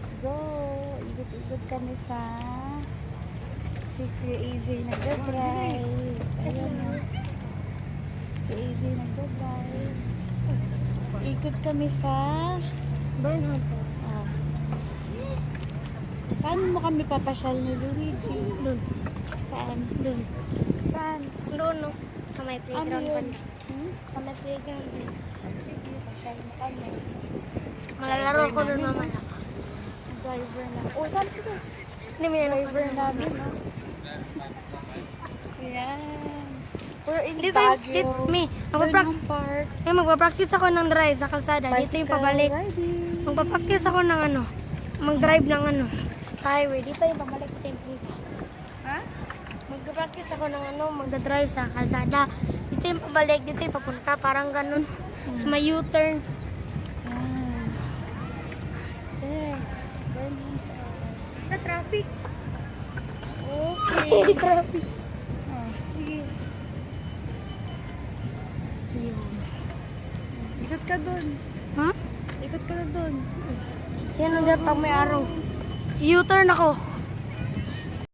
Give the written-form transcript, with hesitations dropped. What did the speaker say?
let's go. Ikot-ikot kami sa si Kuya AJ nagdadrive. Ayan o. Si AJ nagdadrive. Ikot kami sa Bernhard. oh. Saan mo kami papasyal ni Luigi? Doon. Saan? Doon. Saan? Doon, no? Sa may Ano playground yun? pa. Sa may playground. Sige, pasyal mo kami. Malalaro ko doon mamaya. Driver na. Oh, saan ka ba? Hindi may ano Driver namin, no? Ayan. We're in Dito Baguio. yung me. Burnham Park. Magpa-practice ako ng drive sa kalsada. Dito yung Bicycle pabalik. riding. Magpa-practice ako ng ano. Mag-drive ng ano. Sa highway. Dito yung pabalik. Dito yung punta. Ha? Magpa-practice ako ng ano. Magda-drive sa kalsada. Dito yung pabalik. Dito yung papunta. Parang ganun. Sa may U-turn. Ayan. There. Burnham Park. Sa traffic. Okay. Traffic. Oh, sige. Yun. Ikot ka dun. Ha? Ikot ka na dun. Yan ang pag may araw. U-turn ako.